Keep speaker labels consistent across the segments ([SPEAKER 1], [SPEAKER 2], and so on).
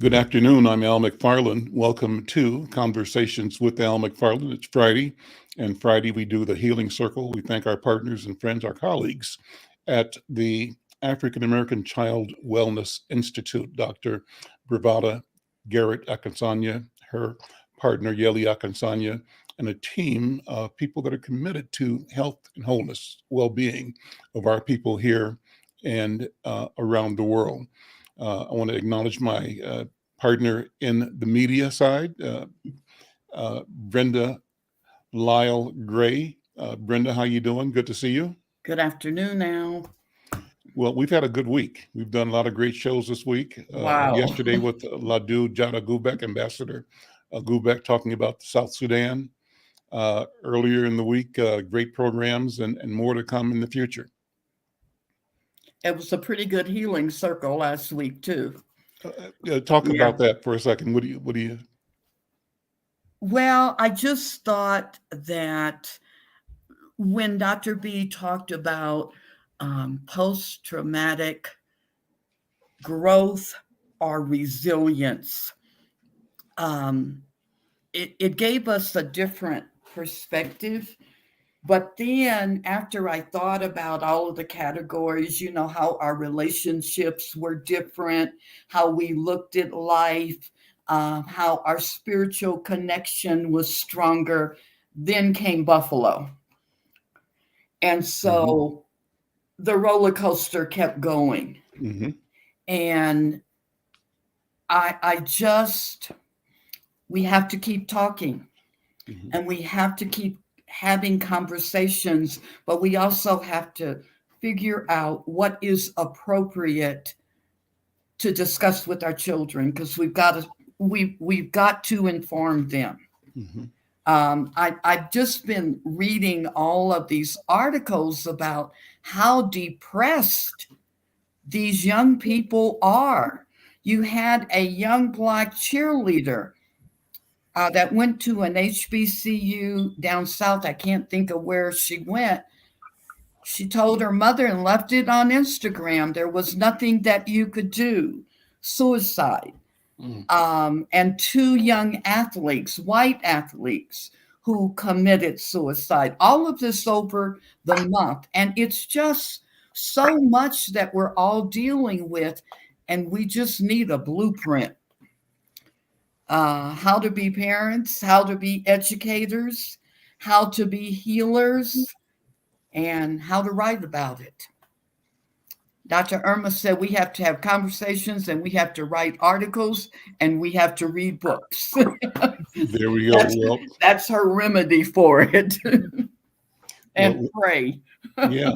[SPEAKER 1] Good afternoon. I'm Al McFarlane. Welcome to Conversations with Al McFarlane. It's Friday, and Friday we do the Healing Circle. We thank our partners and friends, our colleagues at the African American Child Wellness Institute, Dr. Bravada, Garrett-Akinsanya, her partner, Akinsanya, and a team of people that are committed to health and wholeness, well-being of our people here and around the world. I want to acknowledge my partner in the media side, Brenda, Lyle, Gray. Brenda, how you doing? Good to see you.
[SPEAKER 2] Good afternoon, Al.
[SPEAKER 1] Well, we've had a good week. We've done a lot of great shows this week.
[SPEAKER 2] Wow.
[SPEAKER 1] Yesterday with Ladu Jada Gubek, Ambassador Gubek, talking about South Sudan. Earlier in the week, great programs and more to come in the future.
[SPEAKER 2] It was a pretty good healing circle last week, too.
[SPEAKER 1] Talk about that for a second. What do you?
[SPEAKER 2] Well, I just thought that when Dr. B talked about post-traumatic growth or resilience, it gave us a different perspective. But then after I thought about all of the categories, how our relationships were different, how we looked at life, how our spiritual connection was stronger, then came Buffalo. And so the roller coaster kept going.
[SPEAKER 1] Mm-hmm.
[SPEAKER 2] And we have to keep talking, and we have to keep having conversations, but we also have to figure out what is appropriate to discuss with our children, because we've got to inform them. I've just been reading all of these articles about how depressed these young people are. You had a young Black cheerleader that went to an HBCU down south. I can't think of where she went. She told her mother and left it on Instagram. There was nothing that you could do. Suicide. And two young athletes, white athletes, who committed suicide. All of this over the month. And it's just so much that we're all dealing with, and we just need a blueprint. How to be parents, how to be educators, how to be healers, and how to write about it. Dr. Irma said we have to have conversations, and we have to write articles, and we have to read books.
[SPEAKER 1] There we go.
[SPEAKER 2] That's her remedy for it. And pray.
[SPEAKER 1] Yeah.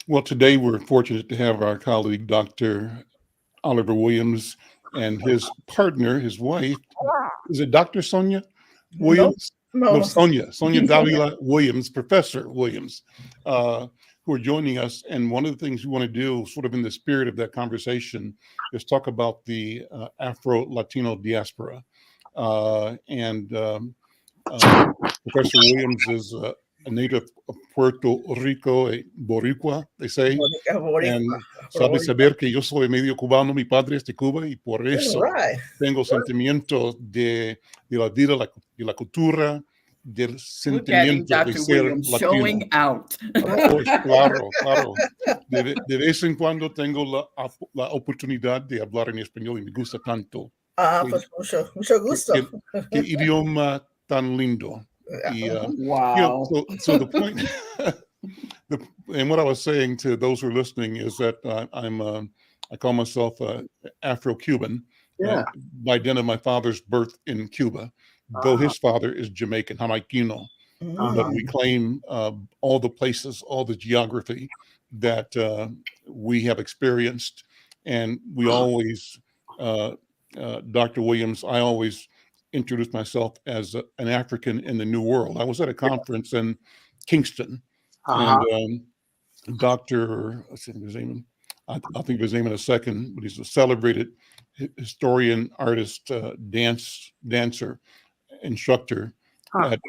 [SPEAKER 1] Well, today we're fortunate to have our colleague, Dr. Oliver Williams, and his partner, his wife. Is it Dr. Sonia Williams?
[SPEAKER 3] No.
[SPEAKER 1] Sonia Davila Williams, Professor Williams, who are joining us. And one of the things we want to do, sort of in the spirit of that conversation, is talk about the Afro-Latino Diaspora. Professor Williams is a native of Puerto Rico, Boricua, they say. And sabe saber que yo soy medio cubano, mi padre es de Cuba, y por eso tengo sentimiento de la vida, de la cultura, del sentimiento de ser
[SPEAKER 2] Williams
[SPEAKER 1] latino.
[SPEAKER 2] Showing out.
[SPEAKER 1] Claro. De vez en cuando tengo la oportunidad de hablar en español y me gusta tanto.
[SPEAKER 3] Pues mucho gusto.
[SPEAKER 1] Qué idioma tan lindo.
[SPEAKER 2] Wow.
[SPEAKER 1] So the point, and what I was saying to those who are listening is that I call myself Afro-Cuban by dint of my father's birth in Cuba, though his father is Jamaican, Jamaiquino. But we claim all the places, all the geography that we have experienced, and we always, Dr. Williams, I always introduced myself as an African in the New World. I was at a conference in Kingston, and Dr. I'll think of his name in a second, but he's a celebrated historian, artist, dancer, instructor at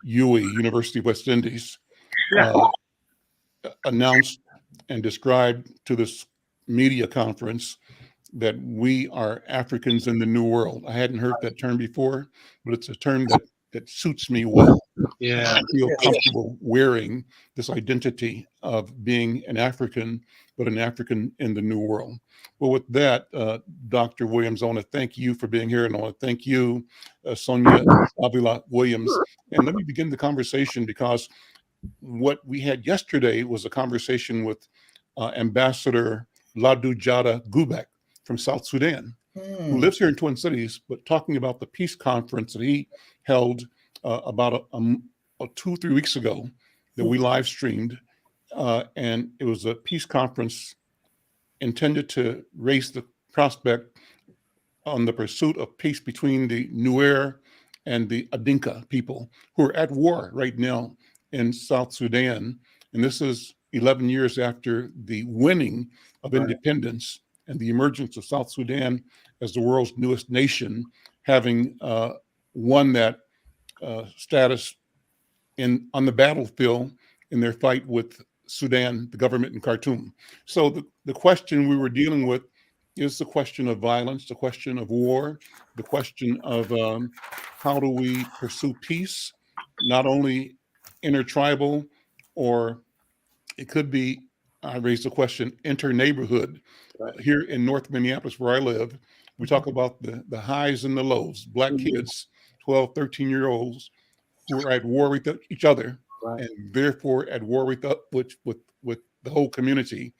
[SPEAKER 1] UWI, University of West Indies, announced and described to this media conference that we are Africans in the New World. I hadn't heard that term before, but it's a term that suits me well.
[SPEAKER 4] Yeah.
[SPEAKER 1] I feel comfortable wearing this identity of being an African, but an African in the New World. Well, with that, Dr. Williams, I want to thank you for being here, and I want to thank you, Sonia Avila Williams. And let me begin the conversation, because what we had yesterday was a conversation with Ambassador Ladujada Gubek from South Sudan, who lives here in Twin Cities, but talking about the peace conference that he held about 2-3 weeks ago that we live streamed. And it was a peace conference intended to raise the prospect on the pursuit of peace between the Nuer and the Adinka people, who are at war right now in South Sudan. And this is 11 years after the winning of independence and the emergence of South Sudan as the world's newest nation, having won that status on the battlefield in their fight with Sudan, the government in Khartoum. So the question we were dealing with is the question of violence, the question of war, the question of how do we pursue peace, not only intertribal, or it could be, I raised the question, inter-neighborhood. Here in North Minneapolis, where I live, we talk about the highs and the lows. Black kids, 12, 13-year-olds, who are at war with each other, and therefore at war with the whole community.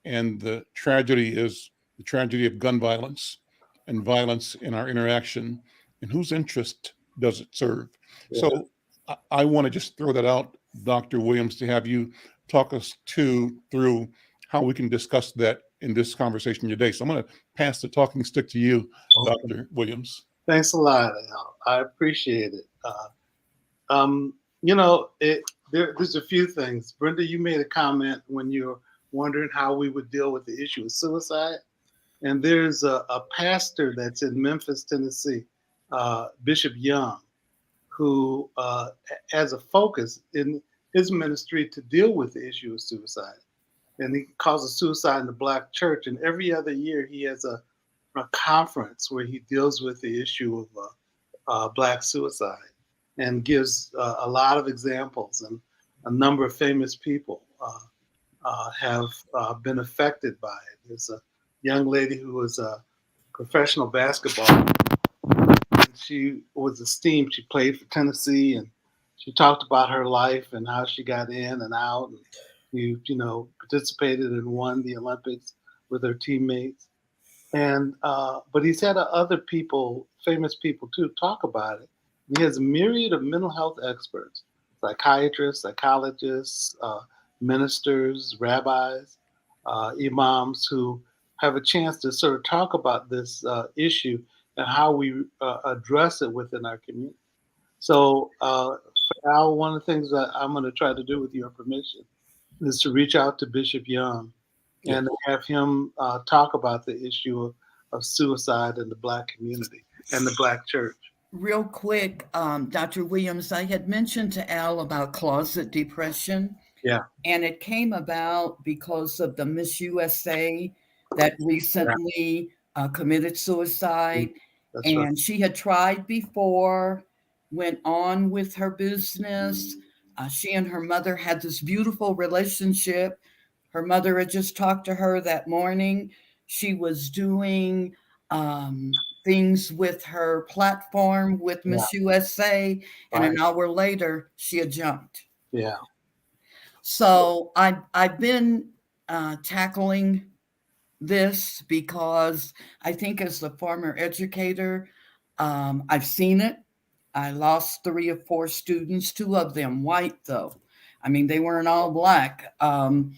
[SPEAKER 1] And the tragedy is the tragedy of gun violence and violence in our interaction. And whose interest does it serve? So I want to just throw that out, Dr. Williams, to have you talk us through how we can discuss that in this conversation today. So I'm going to pass the talking stick to you, Dr. Williams.
[SPEAKER 4] Thanks a lot, Al. I appreciate it. There's a few things. Brenda, you made a comment when you were wondering how we would deal with the issue of suicide. And there's a pastor that's in Memphis, Tennessee, Bishop Young, who has a focus in his ministry to deal with the issue of suicide. And he calls it Suicide in the Black Church. And every other year he has a conference where he deals with the issue of Black suicide, and gives a lot of examples. And a number of famous people have been affected by it. There's a young lady who was a professional basketball. She was esteemed. She played for Tennessee, and she talked about her life and how she got in and out. And participated and won the Olympics with her teammates. And but he's had other people, famous people too, talk about it. He has a myriad of mental health experts, psychiatrists, psychologists, ministers, rabbis, imams, who have a chance to sort of talk about this issue and how we address it within our community. So, Al, one of the things that I'm going to try to do, with your permission, is to reach out to Bishop Young and have him talk about the issue of suicide in the Black community and the Black church.
[SPEAKER 2] Real quick, Dr. Williams, I had mentioned to Al about closet depression.
[SPEAKER 4] Yeah.
[SPEAKER 2] And it came about because of the Miss USA that recently committed suicide.
[SPEAKER 4] That's
[SPEAKER 2] and
[SPEAKER 4] right.
[SPEAKER 2] She had tried before, went on with her business. She and her mother had this beautiful relationship. Her mother had just talked to her that morning. She was doing things with her platform with Miss USA, and an hour later, she had jumped.
[SPEAKER 4] Yeah.
[SPEAKER 2] So I've been tackling this because I think, as the former educator, I've seen it. I lost 3 or 4 students, 2 of them white, though. I mean, they weren't all Black. 1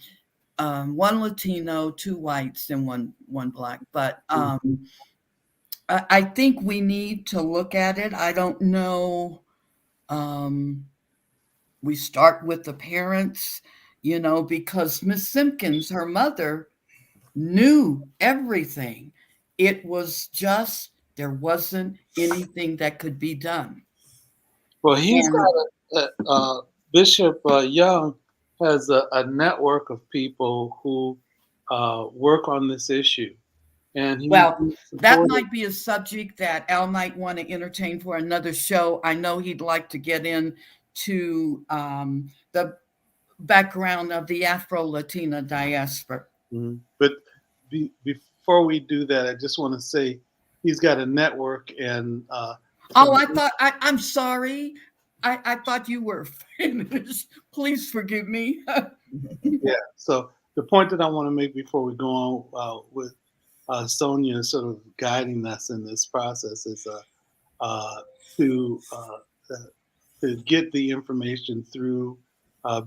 [SPEAKER 2] Latino, 2 whites, and one Black. But I think we need to look at it. I don't know. We start with the parents, because Miss Simpkins, her mother, knew everything. It was just, there wasn't anything that could be done.
[SPEAKER 4] Well, Bishop Young has a network of people who work on this issue. And he
[SPEAKER 2] Well, that
[SPEAKER 4] supported-
[SPEAKER 2] might be a subject that Al might want to entertain for another show. I know he'd like to get into the background of the Afro-Latino diaspora.
[SPEAKER 4] But before we do that, I just want to say he's got a network and
[SPEAKER 2] I'm sorry. I thought you were finished. Please forgive me.
[SPEAKER 4] yeah. So the point that I want to make before we go on with Sonia sort of guiding us in this process is to get the information through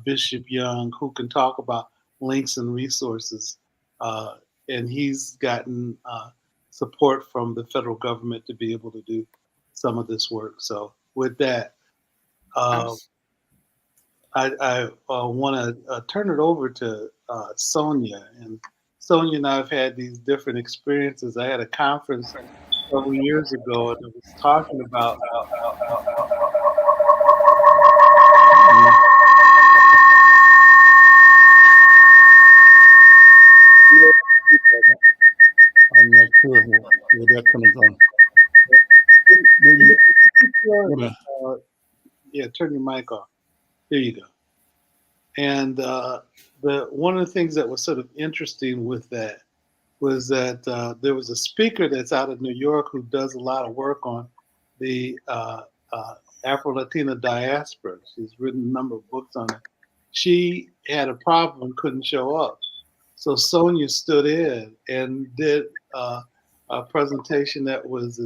[SPEAKER 4] Bishop Young, who can talk about links and resources. And he's gotten support from the federal government to be able to do some of this work. So with that, I want to turn it over to Sonia. And Sonia and I have had these different experiences. I had a conference several years ago, and it was talking about
[SPEAKER 1] I'm not sure where that coming from. Maybe,
[SPEAKER 4] yeah, turn your mic off. There you go. And one of the things that was sort of interesting with that was that there was a speaker that's out of New York who does a lot of work on the Afro-Latino Diaspora. She's written a number of books on it. She had a problem and couldn't show up. So Sonia stood in and did a presentation that was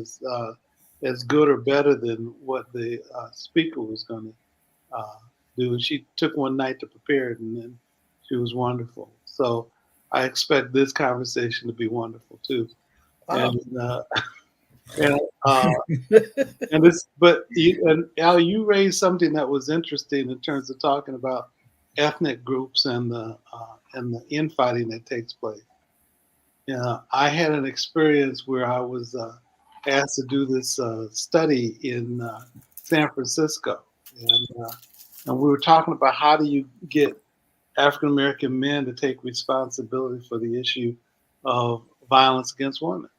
[SPEAKER 4] as good or better than what the speaker was going to do. And she took one night to prepare it, and then she was wonderful. So I expect this conversation to be wonderful too.
[SPEAKER 3] Wow.
[SPEAKER 4] And this, but Al, you raised something that was interesting in terms of talking about ethnic groups and the infighting that takes place. I had an experience where I was asked to do this study in San Francisco, and we were talking about how do you get African American men to take responsibility for the issue of violence against women,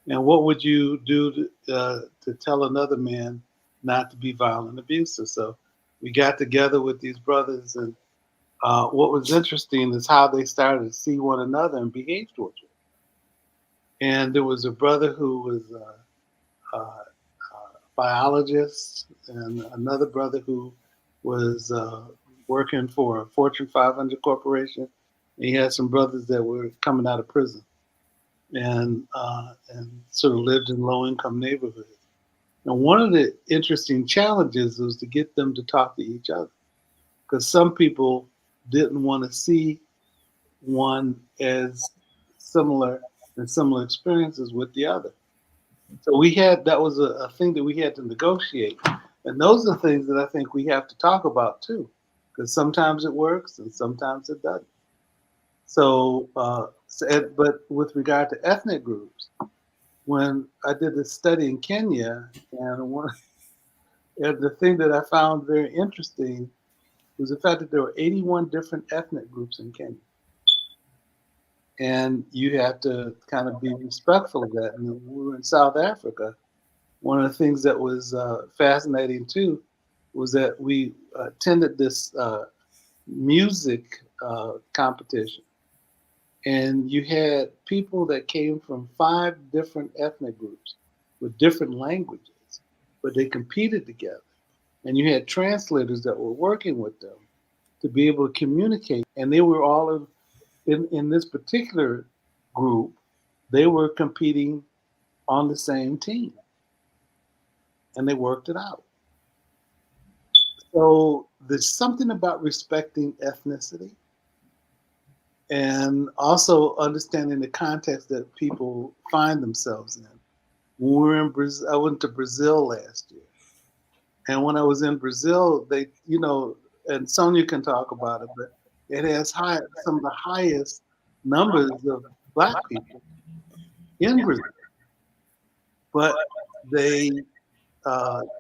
[SPEAKER 4] and what would you do to tell another man not to be violent and abusive? So we got together with these brothers, and what was interesting is how they started to see one another and behave towards it. And there was a brother who was a biologist, and another brother who was working for a Fortune 500 corporation. And he had some brothers that were coming out of prison, and sort of lived in low-income neighborhoods. And one of the interesting challenges was to get them to talk to each other, because some people didn't want to see one as similar experiences with the other. So that was a thing that we had to negotiate. And those are things that I think we have to talk about too, because sometimes it works and sometimes it doesn't. So, but with regard to ethnic groups, when I did this study in Kenya, and the thing that I found very interesting was the fact that there were 81 different ethnic groups in Kenya. And you have to kind of be respectful of that. And when we were in South Africa, one of the things that was fascinating too was that we attended this music competition. And you had people that came from 5 different ethnic groups with different languages, but they competed together. And you had translators that were working with them to be able to communicate. And they were all in this particular group, they were competing on the same team. And they worked it out. So there's something about respecting ethnicity and also understanding the context that people find themselves in. When we were in Brazil, I went to Brazil last year. And when I was in Brazil, they, and Sonia can talk about it, but it has some of the highest numbers of Black people in Brazil. But they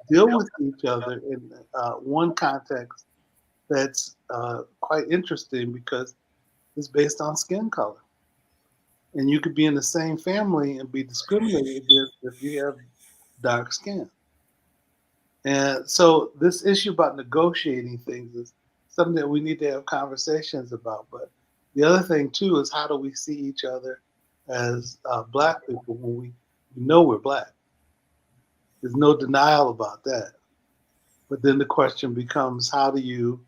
[SPEAKER 4] deal with each other in one context that's quite interesting because it's based on skin color. And you could be in the same family and be discriminated against if you have dark skin. And so this issue about negotiating things is something that we need to have conversations about. But the other thing too is, how do we see each other as Black people when we know we're Black? There's no denial about that. But then the question becomes, how do you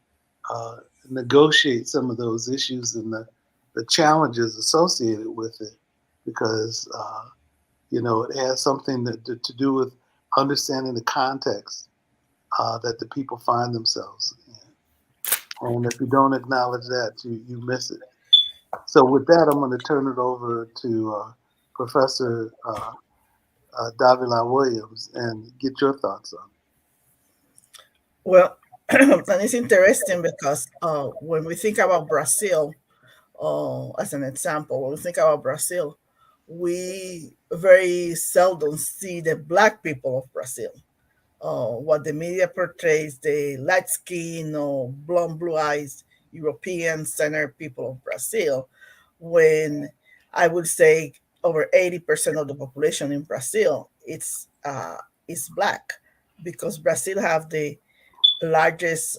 [SPEAKER 4] negotiate some of those issues and the challenges associated with it? Because it has something to do with understanding the context that the people find themselves in. And if you don't acknowledge that, you miss it. So with that, I'm going to turn it over to Professor Davila Williams and get your thoughts on it.
[SPEAKER 3] Well, and it's interesting because when we think about Brazil, as an example, when we think about Brazil, we very seldom see the Black people of Brazil. What the media portrays, the light skin or blonde blue eyes European centered people of Brazil, when I would say over 80% of the population in Brazil is Black, because Brazil have the largest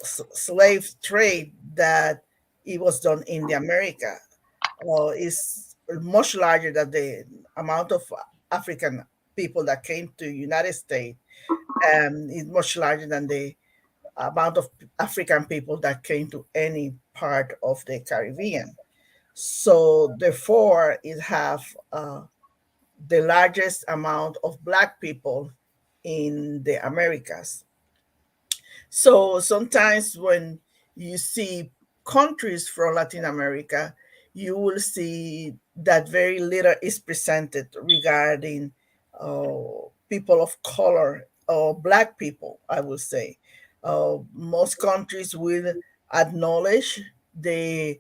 [SPEAKER 3] slave trade that it was done in the America. Is much larger than the amount of African people that came to United States, and is much larger than the amount of African people that came to any part of the Caribbean. So therefore, it have the largest amount of Black people in the Americas. So sometimes when you see countries from Latin America, you will see that very little is presented regarding people of color or Black people, I would say. Most countries will acknowledge the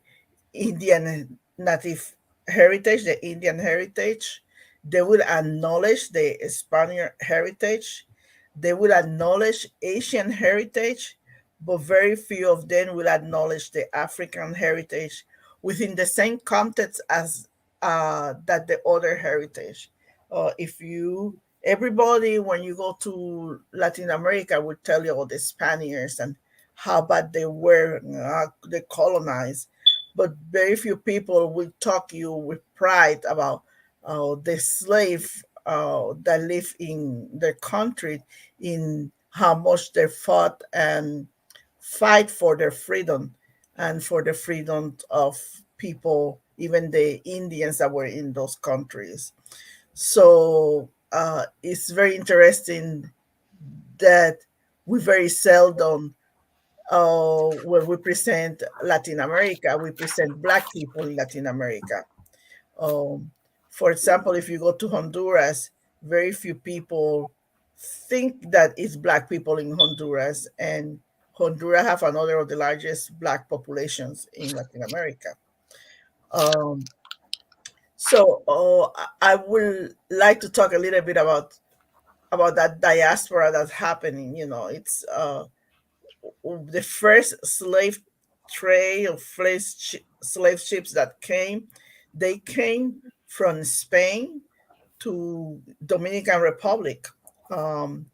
[SPEAKER 3] Indian native heritage, the Indian heritage. They will acknowledge the Spaniard heritage. They will acknowledge Asian heritage, but very few of them will acknowledge the African heritage within the same context as that the other heritage. If you Everybody when you go to Latin America will tell you all the Spaniards and how bad they were, they colonized, but very few people will talk you with pride about the slave that live in their country, in how much they fought and fight for their freedom and for the freedom of people, even the Indians that were in those countries. So it's very interesting that we very seldom, when we present Latin America, we present Black people in Latin America. Um, for example, if you go to Honduras, very few people think that it's Black people in Honduras, and Honduras have another of the largest Black populations in Latin America. Um, so I would like to talk a little bit about that diaspora that's happening. It's the first slave trade of slave ships that came. They came from Spain to Dominican Republic, um,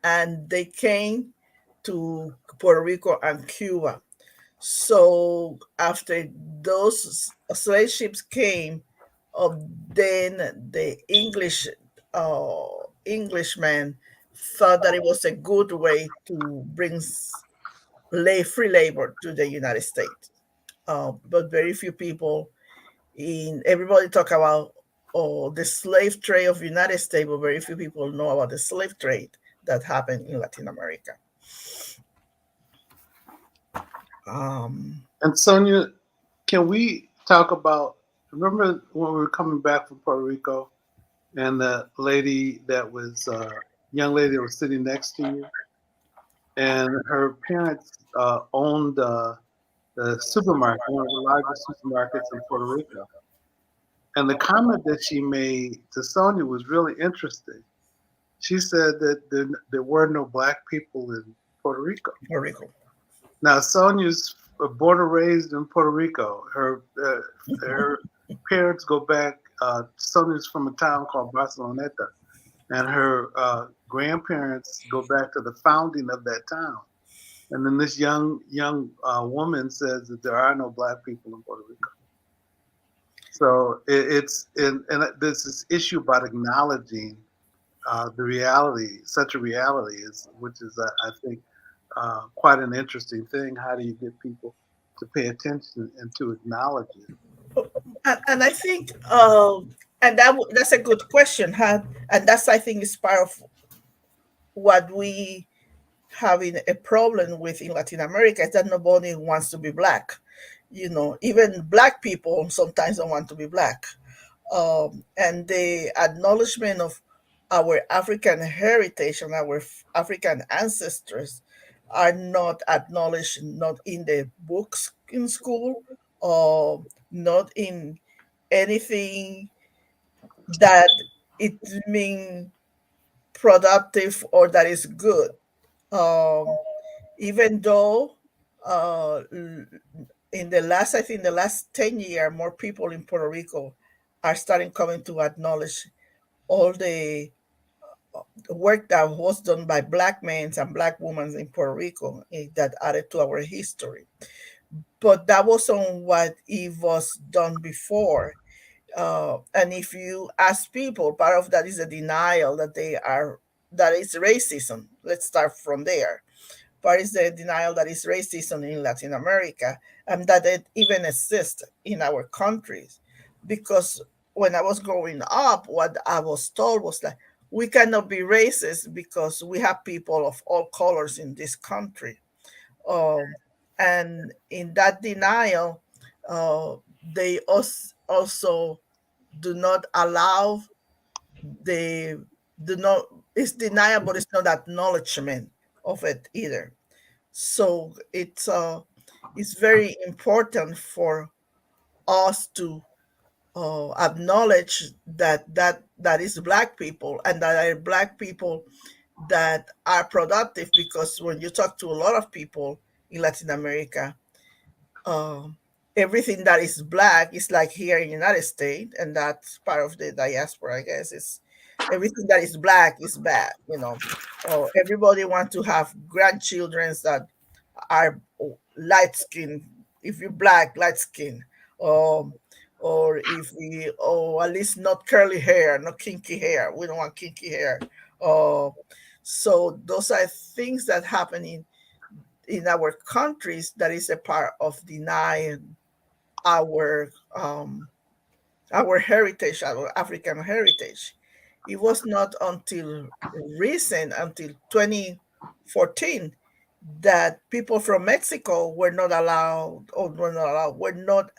[SPEAKER 3] and they came to Puerto Rico and Cuba. So after those slave ships came, uh, then the uh, Englishmen thought that it was a good way to bring free labor to the United States. But very few people in everybody talk about the slave trade of the United States, but very few people know about the slave trade that happened in Latin America.
[SPEAKER 4] And Sonia, can we talk about, remember when we were coming back from Puerto Rico and the lady that was, young lady that was sitting next to you, and her parents owned the supermarket, one of the largest supermarkets in Puerto Rico. And the comment that she made to Sonia was really interesting. She said that there were no Black people in Puerto Rico.
[SPEAKER 3] Puerto Rico.
[SPEAKER 4] Now, Sonia's born and raised in Puerto Rico. Her parents go back. Sonya's from a town called Barceloneta, and her grandparents go back to the founding of that town. And then this young woman says that there are no black people in Puerto Rico. So there's this issue about acknowledging the reality, such a reality is, which is I think quite an interesting thing. How do you get people to pay attention and to acknowledge it?
[SPEAKER 3] And I think, and that's a good question, huh? And that's, I think, is part of what we having a problem with in Latin America, is that nobody wants to be black. Even black people sometimes don't want to be black. And the acknowledgement of our African heritage and our African ancestors are not acknowledged, not in the books in school, or not in anything that it mean productive or that is good. Um, Even though in the last, I think the last 10 years, more people in Puerto Rico are starting coming to acknowledge all the work that was done by black men and black women in Puerto Rico, that added to our history. But that wasn't what it was done before. And if you ask people, part of that is a denial that is racism. Let's start from there. Part is the denial that is racism in Latin America, and that it even exists in our countries. Because when I was growing up, what I was told was that we cannot be racist because we have people of all colors in this country. Um, and in that denial, uh, they also do not allow the do not it's denial, but it's not acknowledgement of it either. So it's very important for us to acknowledge that is black people, and that are black people that are productive, because when you talk to a lot of people in Latin America, um, everything that is black is like here in the United States, and that's part of the diaspora, I guess. Is everything that is black is bad, or everybody wants to have grandchildren that are light skin. If you're black, light skin, um, or if we, or at least not curly hair, not kinky hair. We don't want kinky hair. Uh, so those are things that happen in our countries that is a part of denying our our heritage, our African heritage. It was not until recent, until 2014, that people from Mexico were not allowed, were not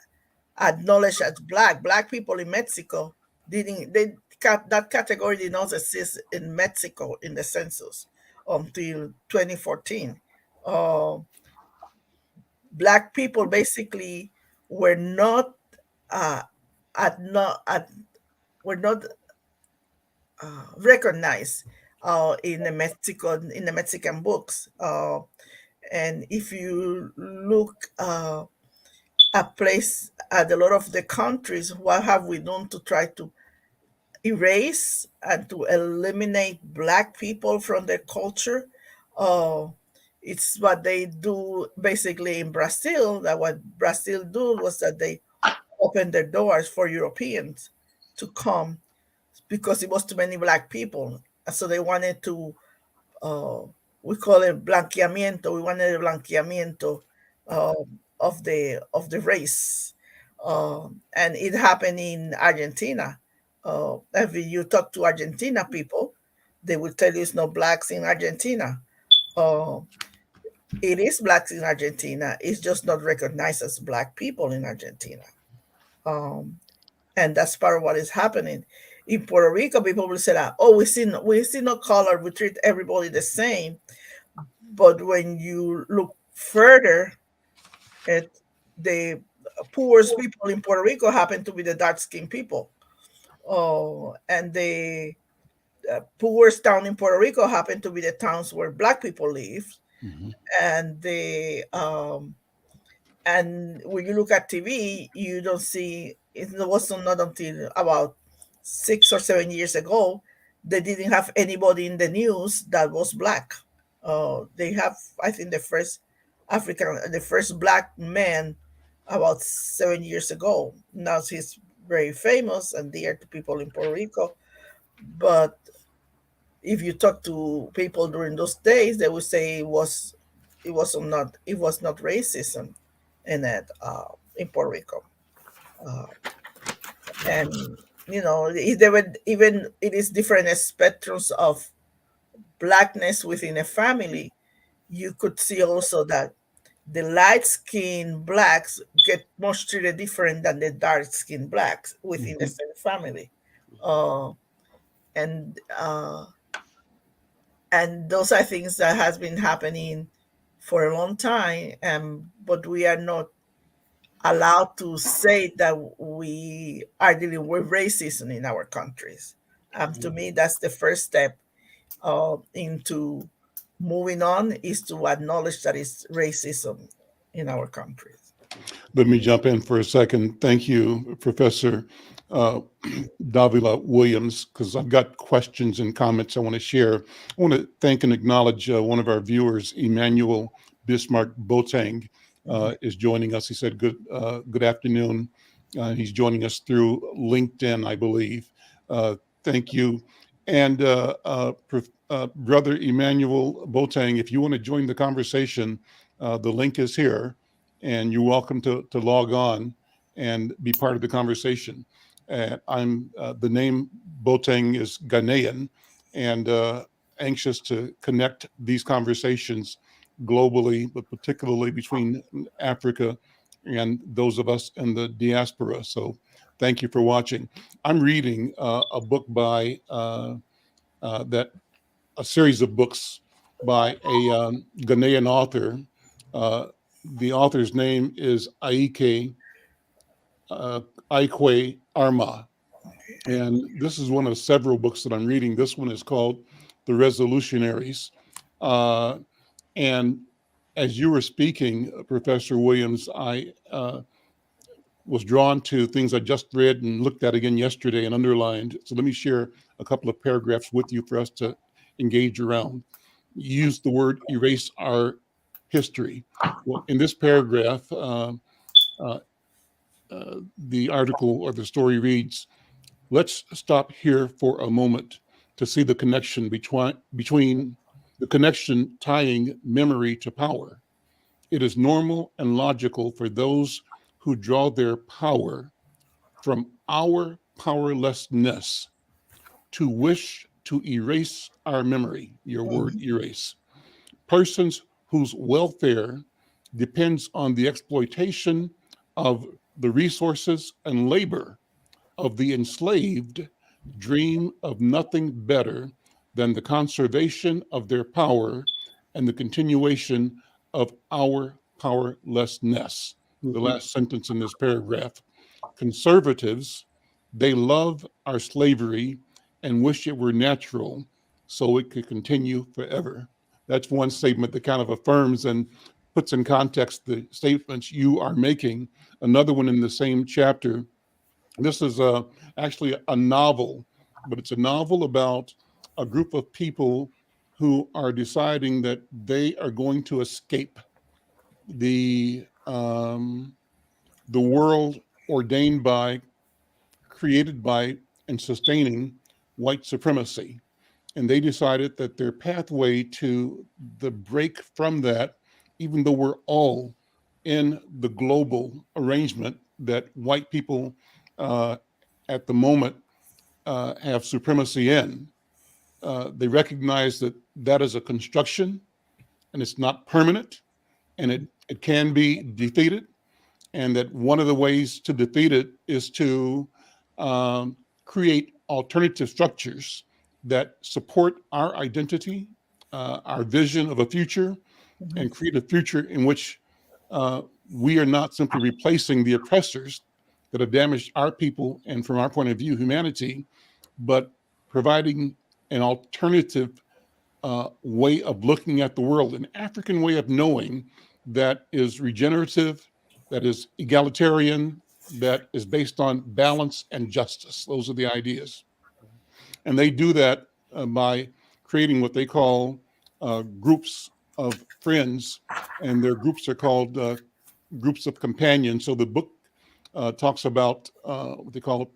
[SPEAKER 3] acknowledged as black. Black people in Mexico didn't, that category did not exist in Mexico in the census until 2014. Uh, Black people basically were not uh, at not at, were not recognized in the Mexican books. And if you look at place at a lot of the countries, what have we done to try to erase and to eliminate black people from their culture? Uh, it's what they do basically in Brazil. That what Brazil do was that they opened their doors for Europeans to come, because it was too many black people. And so they wanted to, uh, we call it blanqueamiento. We wanted a blanqueamiento uh, of the race, and it happened in Argentina. If you talk to Argentina people, they will tell you it's no blacks in Argentina. Uh, it is blacks in Argentina. It's just not recognized as black people in Argentina. Um, and that's part of what is happening in Puerto Rico. People will say that, oh, we see no color, we treat everybody the same. But when you look further at the poorest people in Puerto Rico, happen to be the dark skinned people. Oh, and the poorest town in Puerto Rico happen to be the towns where black people live.
[SPEAKER 1] Mhm.
[SPEAKER 3] And and when you look at TV, you don't see it was not until about 6 or 7 years ago they didn't have anybody in the news that was black. They have, I think, the first black man about 7 years ago. Now he's very famous and dear to people in Puerto Rico. But if you talk to people during those days, they would say it was not racism in it in Puerto Rico. Uh, and there were even it is different spectrums of blackness within a family. You could see also that the light skinned blacks get much treated different than the dark skinned blacks within the same family. Uh, and uh, and those are things that has been happening for a long time, but we are not allowed to say that we are dealing with racism in our countries. To me, that's the first step into moving on, is to acknowledge that it's racism in our countries.
[SPEAKER 1] Let me jump in for a second. Thank you, Professor Davila Williams, because I've got questions and comments I want to share. I want to thank and acknowledge one of our viewers, Emmanuel Bismarck Boateng, is joining us. He said, good afternoon. He's joining us through LinkedIn, I believe. Thank you. And Brother Emmanuel Boateng, if you want to join the conversation, the link is here, and you're welcome to log on and be part of the conversation. I'm the name Boateng is Ghanaian, and anxious to connect these conversations globally, but particularly between Africa and those of us in the diaspora. So thank you for watching. I'm reading a book by a series of books by a Ghanaian author. The author's name is Ike Arma. And this is one of several books that I'm reading. This one is called The Resolutionaries. And as you were speaking, Professor Williams, I was drawn to things I just read and looked at again yesterday and underlined. So let me share a couple of paragraphs with you for us to engage around. You used the word erase our history. Well, in this paragraph, the article or the story reads, let's stop here for a moment to see the connection between the connection tying memory to power. It is normal and logical for those who draw their power from our powerlessness to wish to erase our memory, your word erase. Persons whose welfare depends on the exploitation of the resources and labor of the enslaved dream of nothing better than the conservation of their power and the continuation of our powerlessness. The last sentence in this paragraph. Conservatives, they love our slavery and wish it were natural so it could continue forever. That's one statement that kind of affirms and puts in context the statements you are making. Another one in the same chapter. This is actually a novel, but it's a novel about a group of people who are deciding that they are going to escape the world ordained by, created by, and sustaining white supremacy. And they decided that their pathway to the break from that, even though we're all in the global arrangement that white people at the moment have supremacy in, they recognize that that is a construction and it's not permanent, and it can be defeated, and that one of the ways to defeat it is to create alternative structures that support our identity, our vision of a future, and create a future in which we are not simply replacing the oppressors that have damaged our people and, from our point of view, humanity, but providing an alternative way of looking at the world, an African way of knowing that is regenerative, that is egalitarian, that is based on balance and justice. Those are the ideas. And they do that by creating what they call groups of friends, and their groups are called groups of companions. So the book talks about what they call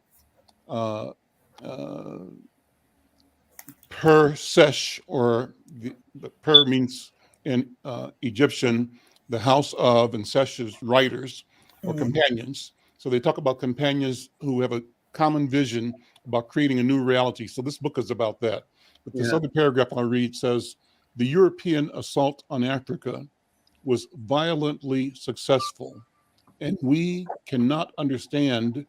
[SPEAKER 1] per sesh, or the per means in Egyptian, the house of, and sesh is writers or companions. So they talk about companions who have a common vision about creating a new reality. So this book is about that. But this other paragraph I read says, the European assault on Africa was violently successful, and we cannot understand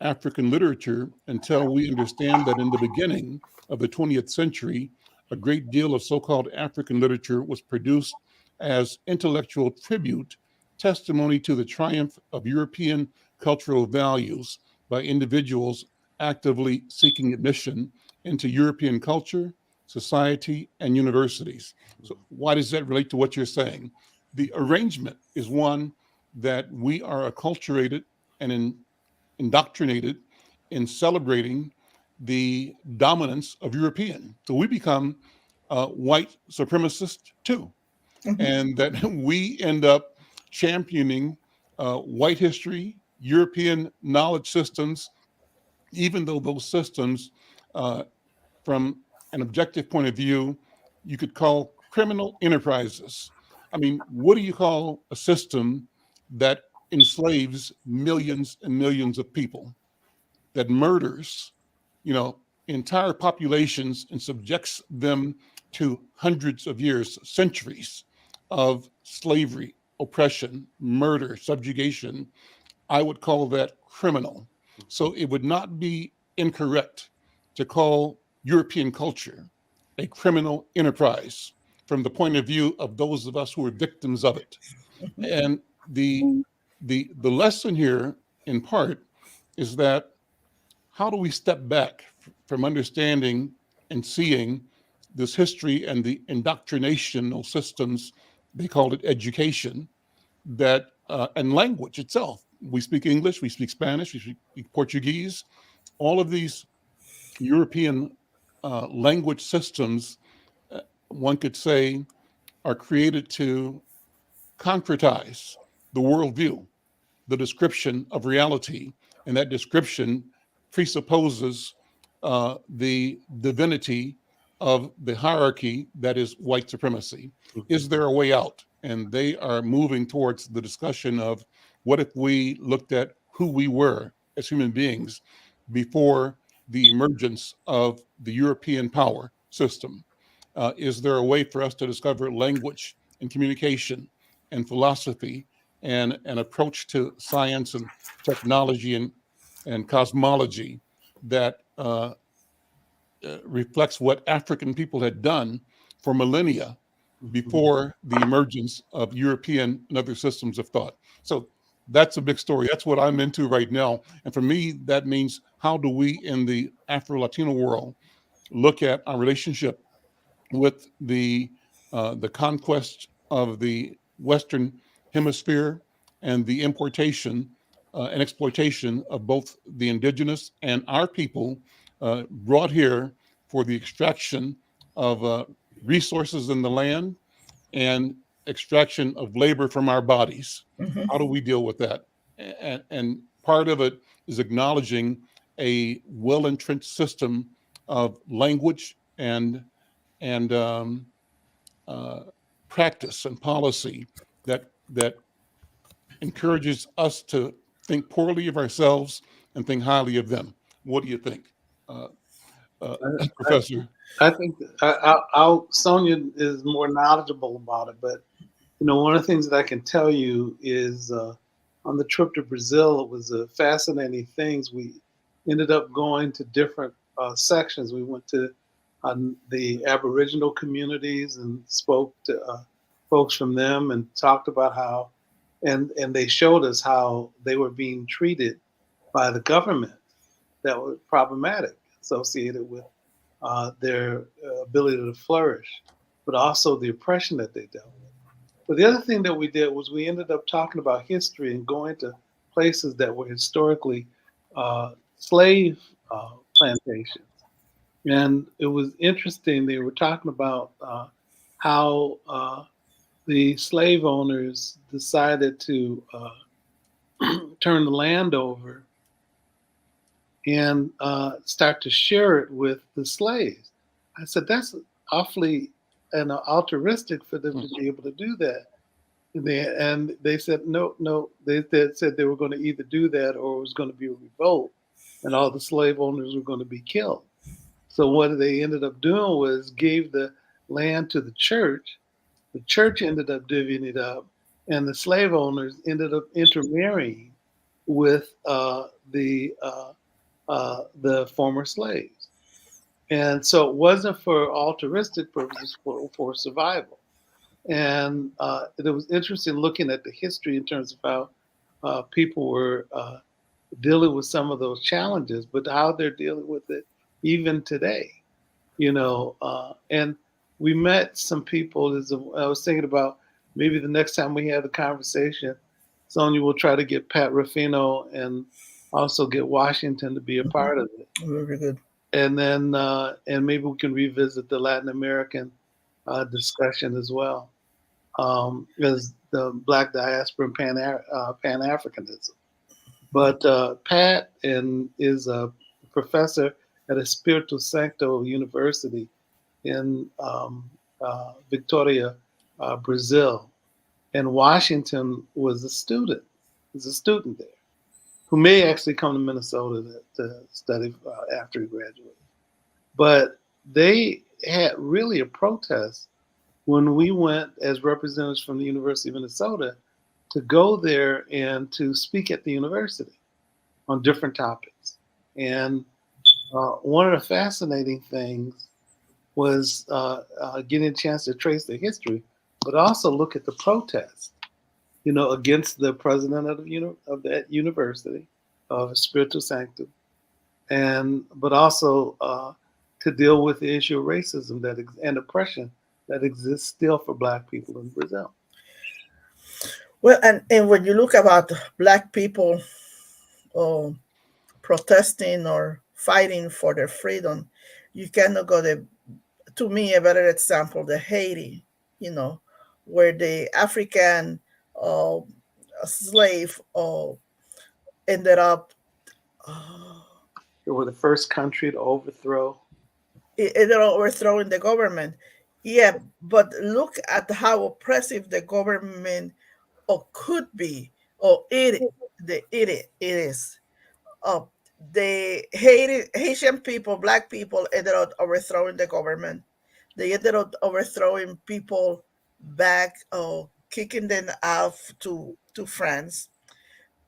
[SPEAKER 1] African literature until we understand that in the beginning of the 20th century, a great deal of so-called African literature was produced as intellectual tribute, testimony to the triumph of European cultural values by individuals actively seeking admission into European culture, society, and universities. So why does that relate to what you're saying? The arrangement is one that we are acculturated and indoctrinated in celebrating the dominance of European. So we become white supremacists too. And that we end up championing white history, European knowledge systems, even though those systems, from an objective point of view, you could call criminal enterprises. I mean, what do you call a system that enslaves millions and millions of people, that murders, entire populations and subjects them to hundreds of years, centuries of slavery, oppression, murder, subjugation? I would call that criminal. So it would not be incorrect to call European culture a criminal enterprise from the point of view of those of us who are victims of it. And the lesson here, in part, is that how do we step back from understanding and seeing this history and the indoctrinational systems, they called it education, that and language itself. We speak English, we speak Spanish, we speak Portuguese. All of these European language systems, one could say, are created to concretize the worldview, the description of reality, and that description presupposes the divinity of the hierarchy that is white supremacy. Is there a way out? And they are moving towards the discussion of, what if we looked at who we were as human beings before the emergence of the European power system? Is there a way for us to discover language and communication and philosophy and an approach to science and technology and cosmology that reflects what African people had done for millennia before the emergence of European and other systems of thought? So that's a big story. That's what I'm into right now. And for me, that means, how do we in the Afro-Latino world look at our relationship with the conquest of the Western Hemisphere and the importation and exploitation of both the indigenous and our people brought here for the extraction of resources in the land and extraction of labor from our bodies. How do we deal with that? And part of it is acknowledging a well-entrenched system of language and practice and policy that encourages us to think poorly of ourselves and think highly of them. What do you think, Professor?
[SPEAKER 4] I think Sonia is more knowledgeable about it, but one of the things that I can tell you is on the trip to Brazil, it was a fascinating things. We ended up going to different sections. We went to the Aboriginal communities and spoke to folks from them and talked about how, and they showed us how they were being treated by the government that were problematic, associated with their ability to flourish, but also the oppression that they dealt with. But the other thing that we did was we ended up talking about history and going to places that were historically slave plantations. And it was interesting. They were talking about how the slave owners decided to turn the land over and start to share it with the slaves. I said, that's awfully altruistic for them to be able to do that. And they said, no, no. They said they were going to either do that or it was going to be a revolt and all the slave owners were going to be killed. So what they ended up doing was gave the land to the church. The church ended up divvying it up, and the slave owners ended up intermarrying with the former slaves. And so it wasn't for altruistic purposes, for survival. And it was interesting looking at the history in terms of how people were dealing with some of those challenges, but how they're dealing with it even today. And we met some people. I was thinking about maybe the next time we have a conversation, Sonia will try to get Pat Ruffino and also get Washington to be a part of it.
[SPEAKER 3] Very good.
[SPEAKER 4] And then, and maybe we can revisit the Latin American discussion as well, as the Black diaspora and Pan-Africanism. But Pat is a professor at Espírito Santo University in Victoria, Brazil. And Washington was a student there, who may actually come to Minnesota to study after he graduated. But they had really a protest when we went as representatives from the University of Minnesota to go there and to speak at the university on different topics. And one of the fascinating things was getting a chance to trace the history, but also look at the protest, against the president of that university, of Espírito Santo, but also to deal with the issue of racism and oppression that exists still for Black people in Brazil.
[SPEAKER 3] Well, and when you look about Black people protesting or fighting for their freedom, you cannot go to me, a better example, the Haiti, where the African slave ended up.
[SPEAKER 4] They were the first country to overthrow.
[SPEAKER 3] It ended up overthrowing the government. Yeah, but look at how oppressive the government could be, or it is. The Haitian people, Black people, ended up overthrowing the government. They ended up overthrowing people back, kicking them out to France.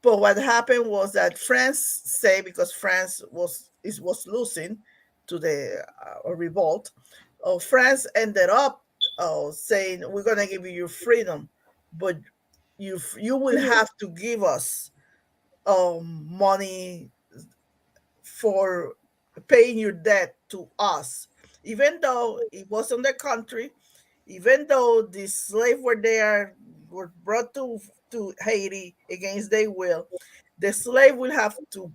[SPEAKER 3] But what happened was that France because France was losing to the revolt, France ended up saying, we're going to give you your freedom, but you will have to give us money for paying your debt to us. Even though it wasn't their country, even though the slaves were brought to Haiti against their will, the slave will have to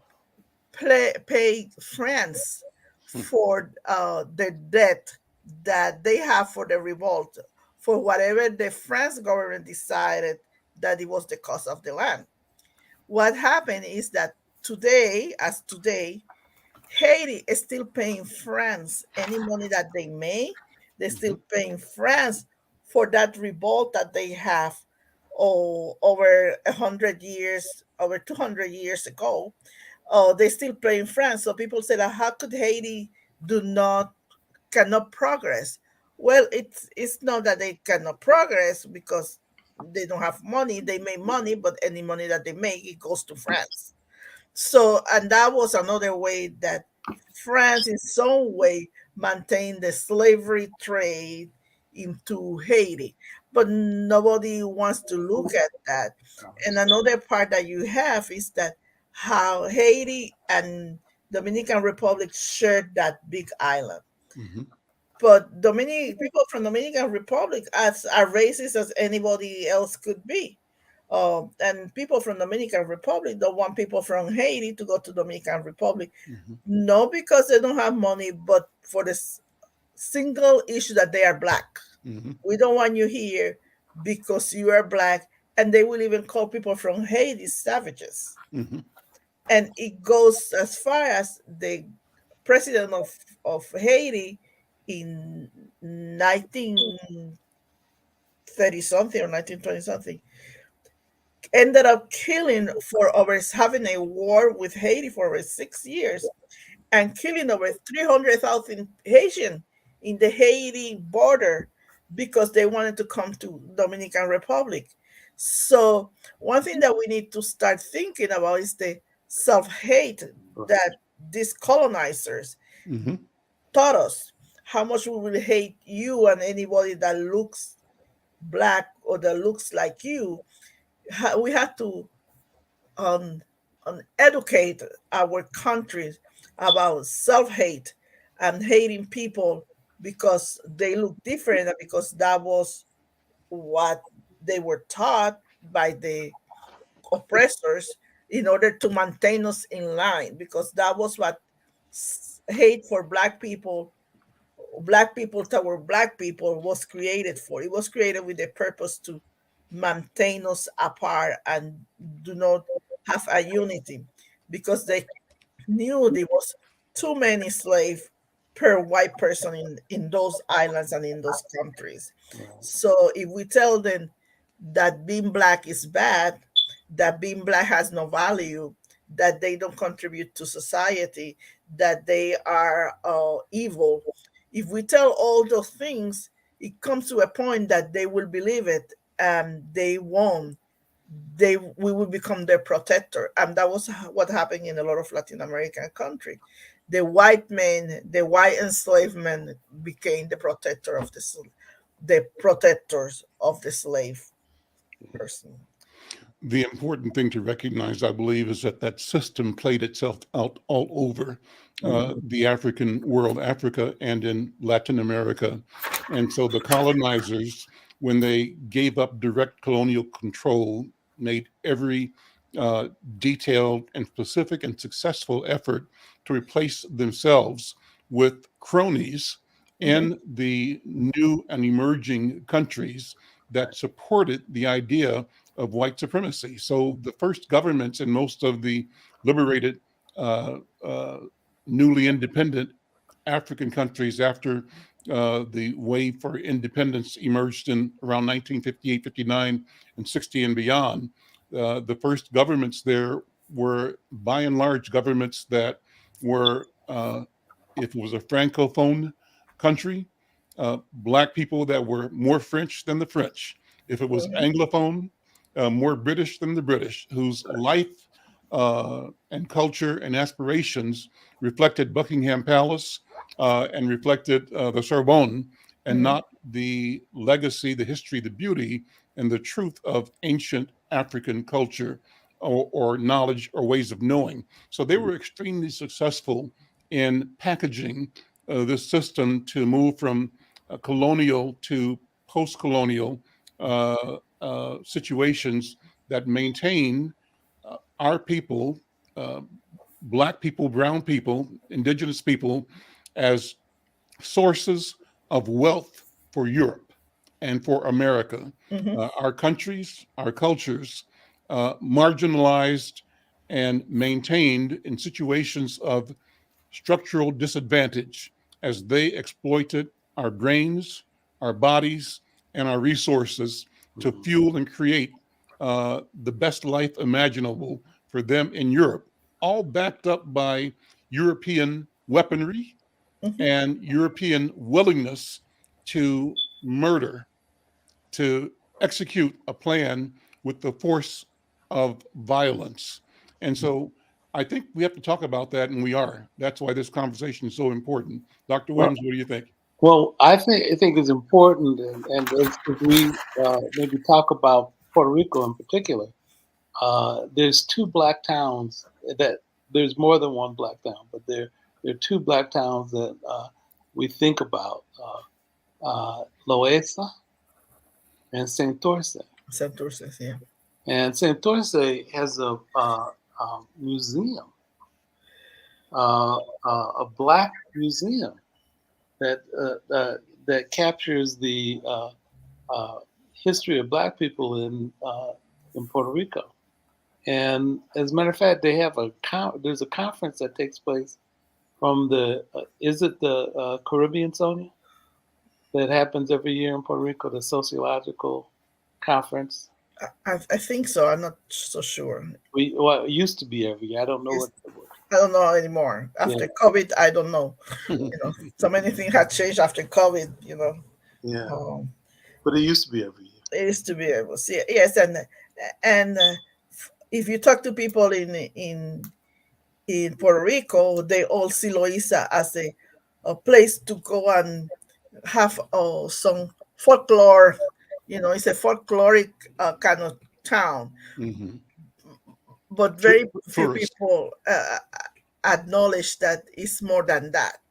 [SPEAKER 3] pay France for the debt that they have for the revolt, for whatever the French government decided that it was the cost of the land. What happened is that today, Haiti is still paying France any money that they make. They're still paying France for that revolt that they have over 100 years, over 200 years ago. They're still paying France. So people say that how could Haiti cannot progress? Well, it's not that they cannot progress because they don't have money. They make money, but any money that they make, it goes to France. So, and that was another way that France in some way maintained the slavery trade into Haiti. But nobody wants to look at that. And another part that you have is that how Haiti and Dominican Republic shared that big island.
[SPEAKER 1] Mm-hmm.
[SPEAKER 3] But people from Dominican Republic are racist as anybody else could be. And people from Dominican Republic don't want people from Haiti to go to Dominican Republic, not because they don't have money, but for the single issue that they are black. We don't want you here because you are black, and they will even call people from Haiti savages. And it goes as far as the president of Haiti in 1930 something or 1920 something ended up killing for over having a war with Haiti for over 6 years and killing over 300,000 Haitian in the Haiti border because they wanted to come to Dominican Republic. So one thing that we need to start thinking about is the self-hate that these colonizers taught us. How much we will hate you and anybody that looks black or that looks like you. We have to um, educate our countries about self-hate and hating people because they look different and because that was what they were taught by the oppressors in order to maintain us in line, because that was what hate for black people toward black people was created for. It was created with the purpose to maintain us apart and do not have a unity, because they knew there was too many slaves per white person in those islands and in those countries. So if we tell them that being black is bad, that being black has no value, that they don't contribute to society, that they are evil, if we tell all those things, it comes to a point that they will believe it and they won't. We will become their protector, and that was what happened in a lot of Latin American countries. The white men, the white enslavement became the the protectors of the slave person.
[SPEAKER 1] The important thing to recognize, I believe, is that that system played itself out all over the African world, Africa, and in Latin America. And so the colonizers, when they gave up direct colonial control, made every detailed and specific and successful effort to replace themselves with cronies in the new and emerging countries that supported the idea of white supremacy. So the first governments in most of the liberated, newly independent African countries after the wave for independence emerged in around 1958, 59, and 60 and beyond, the first governments there were by and large governments that were, if it was a Francophone country, Black people that were more French than the French. If it was Anglophone, more British than the British, whose life and culture and aspirations reflected Buckingham Palace and reflected the Sorbonne, and not the legacy, the history, the beauty, and the truth of ancient African culture or knowledge or ways of knowing. So they were extremely successful in packaging this system to move from colonial to post-colonial situations that maintain our people, Black people, brown people, indigenous people, as sources of wealth for Europe and for America. Our countries, our cultures, marginalized and maintained in situations of structural disadvantage as they exploited our brains, our bodies, and our resources to fuel and create the best life imaginable for them in Europe, all backed up by European weaponry and European willingness to murder, to execute a plan with the force of violence. And so I think we have to talk about that, and we are. That's why this conversation is so important. Dr. Williams, what do you think?
[SPEAKER 4] Well, I think it's important, and as we maybe talk about Puerto Rico in particular, there's two black towns that there's more than one black town, but there are two black towns that we think about: Loesa and Santurce.
[SPEAKER 3] Santurce, yeah.
[SPEAKER 4] And Santurce has a museum, a Black museum that captures the history of Black people in Puerto Rico. And as a matter of fact, they have there's a conference that takes place from the is it the Caribbean, Sonia, that happens every year in Puerto Rico, the sociological conference.
[SPEAKER 3] I think so. I'm not so sure.
[SPEAKER 4] It used to be every year. I don't know what it was.
[SPEAKER 3] I don't know anymore. After COVID, I don't know. So many things had changed after COVID.
[SPEAKER 4] Yeah, but it used to be every year.
[SPEAKER 3] It used to be able to see it. Yes, and if you talk to people in Puerto Rico, they all see Loíza as a place to go and have some folklore. It's a folkloric kind of town.
[SPEAKER 1] Mm-hmm.
[SPEAKER 3] But very few people acknowledge that it's more than that.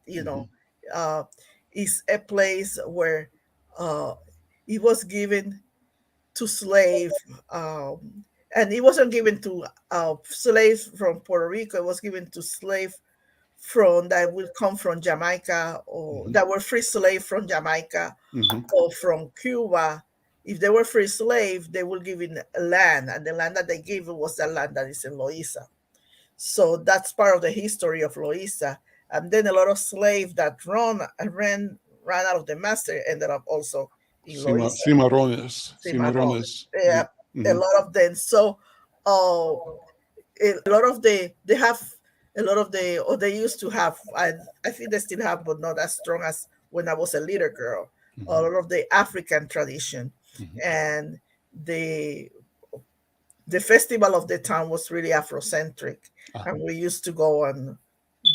[SPEAKER 3] It's a place where it was given to slave, and it wasn't given to slaves from Puerto Rico. It was given to slave that will come from Jamaica, or that were free slave from Jamaica, or from Cuba. If they were free slave, they were given land, and the land that they gave was the land that is in Loíza. So that's part of the history of Loíza. And then a lot of slaves that ran out of the master ended up also in Loíza.
[SPEAKER 1] Cimarrones.
[SPEAKER 3] Yeah, a lot of them. So a lot of they used to have, I think they still have, but not as strong as when I was a little girl, a lot of the African tradition. And the festival of the town was really Afrocentric. And we used to go and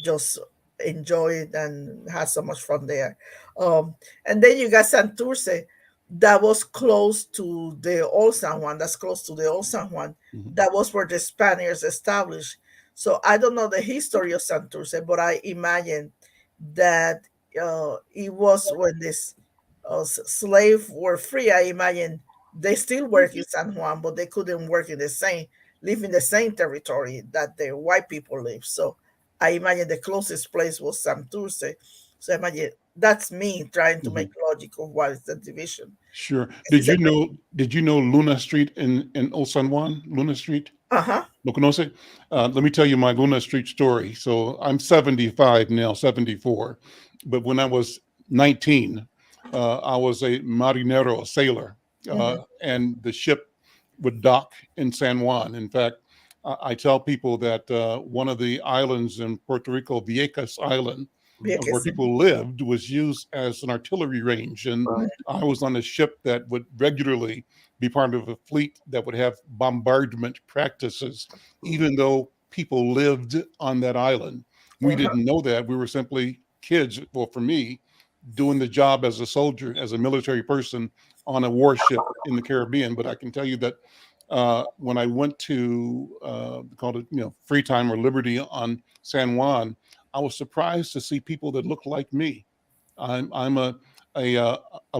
[SPEAKER 3] just enjoy it and had so much fun there. And then you got Santurce, that was close to the old San Juan. That's close to the old San Juan. That was where the Spaniards established. So I don't know the history of Santurce, but I imagine that it was when this slaves were free. I imagine they still work in San Juan, but they couldn't live in the same territory that the white people live. So I imagine the closest place was Santurce. So I imagine that's me trying to make logic of what is the division.
[SPEAKER 1] Sure. Did you know Luna Street in Old San Juan? Luna Street? ¿Lo conoce? Let me tell you my Luna Street story. So I'm 75 now, 74. But when I was 19, I was a marinero, a sailor, and the ship would dock in San Juan. In fact, I tell people that one of the islands in Puerto Rico, Vieques Island, where people lived, was used as an artillery range. And I was on a ship that would regularly be part of a fleet that would have bombardment practices, even though people lived on that island. We didn't know that. We were simply kids, well, for me, doing the job as a soldier, as a military person on a warship in the Caribbean. But I can tell you that when I went to called it, free time or liberty on San Juan, I was surprised to see people that look like me. I'm a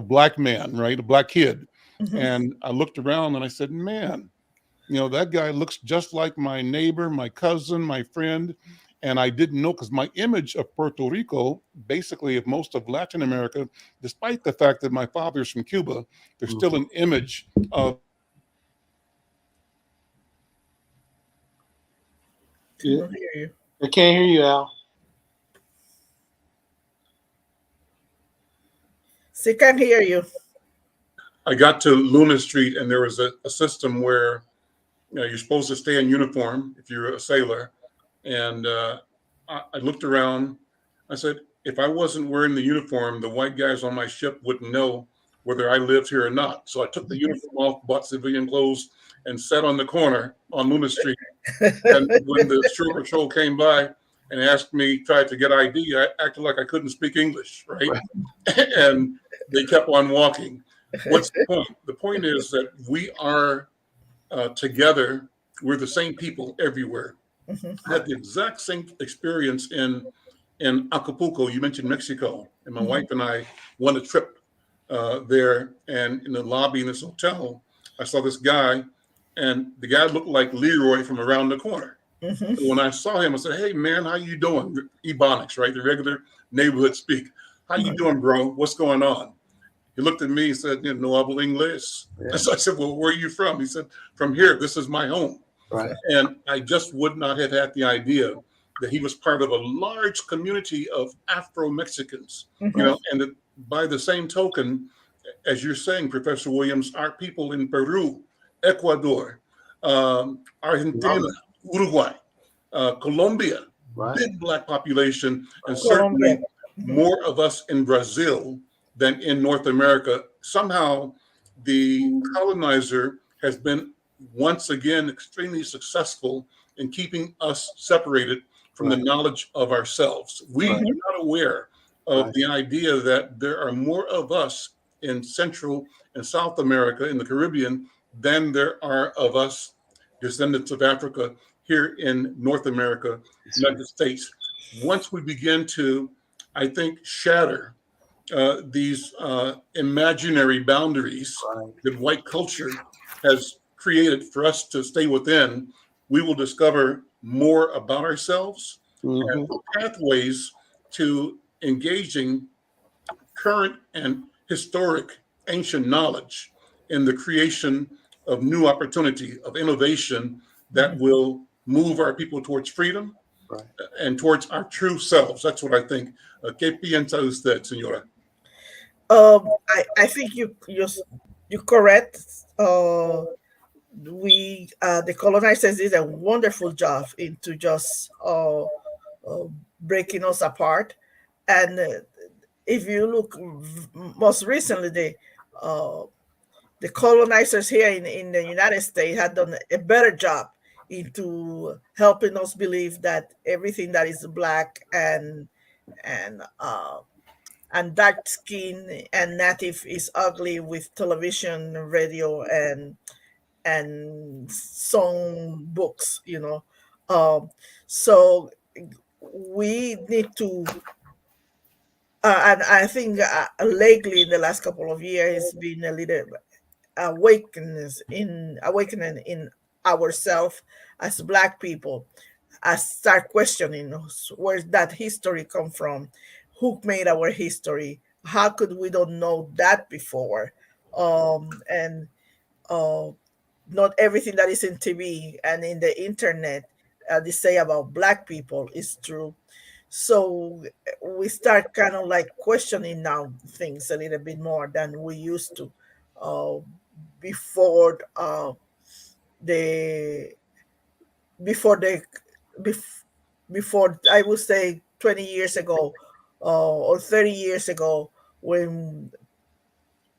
[SPEAKER 1] black man, right? A black kid. And I looked around and I said, man, that guy looks just like my neighbor, my cousin, my friend. And I didn't know, because my image of Puerto Rico, basically of most of Latin America, despite the fact that my father's from Cuba, there's still an image of.
[SPEAKER 4] I can't hear you, Al.
[SPEAKER 3] She can hear you.
[SPEAKER 1] I got to Luna Street, and there was a system where you're supposed to stay in uniform if you're a sailor. And I looked around. I said, if I wasn't wearing the uniform, the white guys on my ship wouldn't know whether I lived here or not. So I took the uniform off, bought civilian clothes, and sat on the corner on Luna Street. And when the shore patrol came by and asked me, tried to get ID, I acted like I couldn't speak English, right? And they kept on walking. What's the point? The point is that we are together. We're the same people everywhere. I had the exact same experience in Acapulco. You mentioned Mexico, and my wife and I won a trip there. And in the lobby in this hotel, I saw this guy and the guy looked like Leroy from around the corner.
[SPEAKER 3] Mm-hmm.
[SPEAKER 1] So when I saw him, I said, "Hey man, how you doing?" Ebonics, right? The regular neighborhood speak. "How you doing, bro? What's going on?" He looked at me and said, "No hablo inglés."
[SPEAKER 4] Yeah.
[SPEAKER 1] So I said, "Well, where are you from?" He said, "From here. This is my home."
[SPEAKER 4] Right.
[SPEAKER 1] And I just would not have had the idea that he was part of a large community of Afro-Mexicans.
[SPEAKER 3] Mm-hmm.
[SPEAKER 1] And that by the same token, as you're saying, Professor Williams, our people in Peru, Ecuador, Argentina, Uruguay, Colombia,
[SPEAKER 4] Right.
[SPEAKER 1] big Black population, and
[SPEAKER 3] Colombia.
[SPEAKER 1] certainly more of us in Brazil than in North America. Somehow the colonizer has been once again extremely successful in keeping us separated from the knowledge of ourselves. We are not aware of the idea that there are more of us in Central and South America, in the Caribbean, than there are of us descendants of Africa here in North America, United States. Once we begin to, I think, shatter these imaginary boundaries that white culture has created for us to stay within, we will discover more about ourselves and pathways to engaging current and historic ancient knowledge in the creation of new opportunity, of innovation that will move our people towards freedom and towards our true selves. That's what I think. ¿Qué piensa usted, señora?
[SPEAKER 3] I think you correct. The colonizers did a wonderful job into just breaking us apart. And if you look most recently, the colonizers here in the United States had done a better job into helping us believe that everything that is black and dark skin and native is ugly, with television, radio, and song books. So we need to. And I think lately, in the last couple of years, it's been a little awakening in ourselves as Black people. I start questioning where that history come from, who made our history, how could we don't know that before, and not everything that is in TV and in the internet they say about Black people is true. So we start kind of like questioning now things a little bit more than we used to uh, before the before the bef- before I would say 20 years ago or 30 years ago, when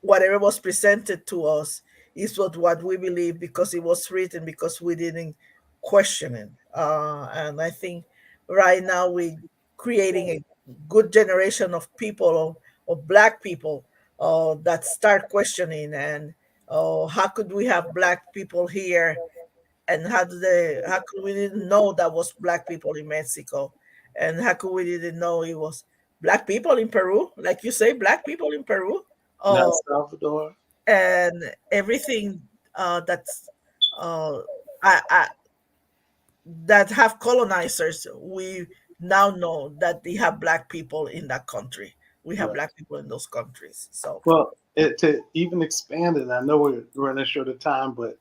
[SPEAKER 3] whatever was presented to us is what we believe because it was written, because we didn't question it. And I think right now we creating a good generation of people, of Black people, that start questioning, and how could we have Black people here, and how could we didn't know that was Black people in Mexico, and how could we didn't know it was Black people in Peru, like you say, Black people in Peru,
[SPEAKER 4] Not
[SPEAKER 3] uh,
[SPEAKER 4] Salvador.
[SPEAKER 3] and everything that's I, that have colonizers. We now know that they have Black people in that country. We have Black people in those countries. So
[SPEAKER 4] Well, to even expand it, I know we're running short of time, but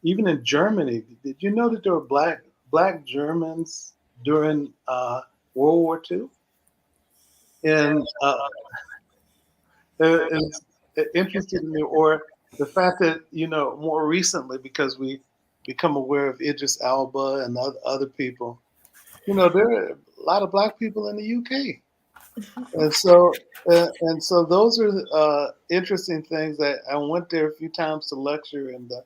[SPEAKER 4] even in Germany, did you know that there were black Germans during World War II? And it's interesting to me, or the fact that, more recently, because we become aware of Idris Elba and other people, there are a lot of Black people in the UK. And so those are interesting things. That I went there a few times to lecture and to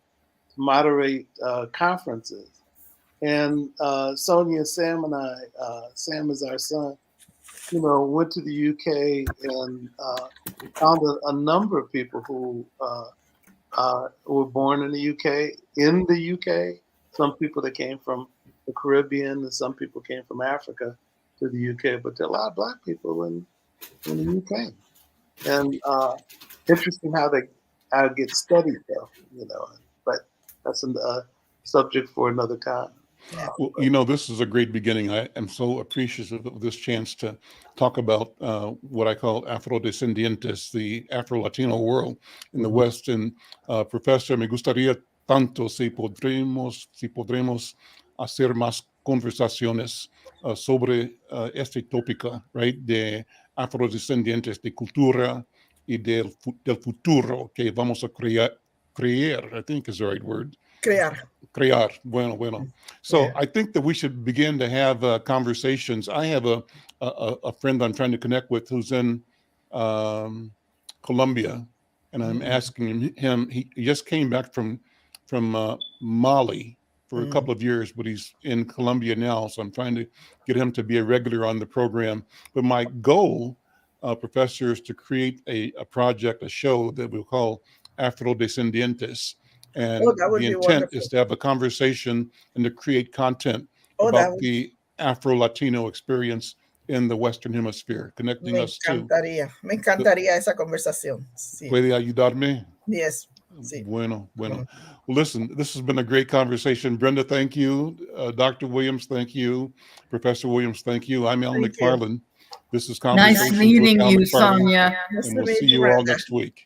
[SPEAKER 4] moderate conferences. And Sonia and Sam and I, Sam is our son, went to the UK and found a number of people who were born in the UK. In the UK, some people that came from the Caribbean, and some people came from Africa to the UK. But there are a lot of Black people in the UK, and interesting how they get studied, though. But that's a subject for another time.
[SPEAKER 1] Well, you know, this is a great beginning. I am so appreciative of this chance to talk about what I call Afrodescendientes, the Afro-Latino world in the West. And Professor, me gustaría tanto si podremos hacer más conversaciones sobre este tópico, right, de afrodescendientes, de cultura y del futuro que vamos a crear, I think is the right word. Crear. Bueno. So I think that we should begin to have conversations. I have a friend I'm trying to connect with who's in Colombia, and I'm asking him. He just came back from Mali for a couple of years, but he's in Colombia now. So I'm trying to get him to be a regular on the program. But my goal, Professor, is to create a project, a show that we'll call Afrodescendientes. And the intent is to have a conversation and to create content about the Afro-Latino experience in the Western Hemisphere, connecting us to.
[SPEAKER 3] Me encantaría esa conversación. Sí.
[SPEAKER 1] ¿Puede ayudarme?
[SPEAKER 3] Yes. Sí.
[SPEAKER 1] Bueno. Well, listen, this has been a great conversation. Brenda, thank you. Dr. Williams, thank you. Professor Williams, thank you. I'm Al McFarlane. This is Conversations
[SPEAKER 2] Nice meeting
[SPEAKER 1] with Al
[SPEAKER 2] you,
[SPEAKER 1] McFarlane.
[SPEAKER 2] Sonia.
[SPEAKER 1] And we'll see you all next week.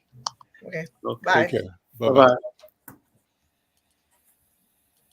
[SPEAKER 3] Okay.
[SPEAKER 4] Okay.
[SPEAKER 3] Bye.
[SPEAKER 1] Take care.
[SPEAKER 4] Bye-bye.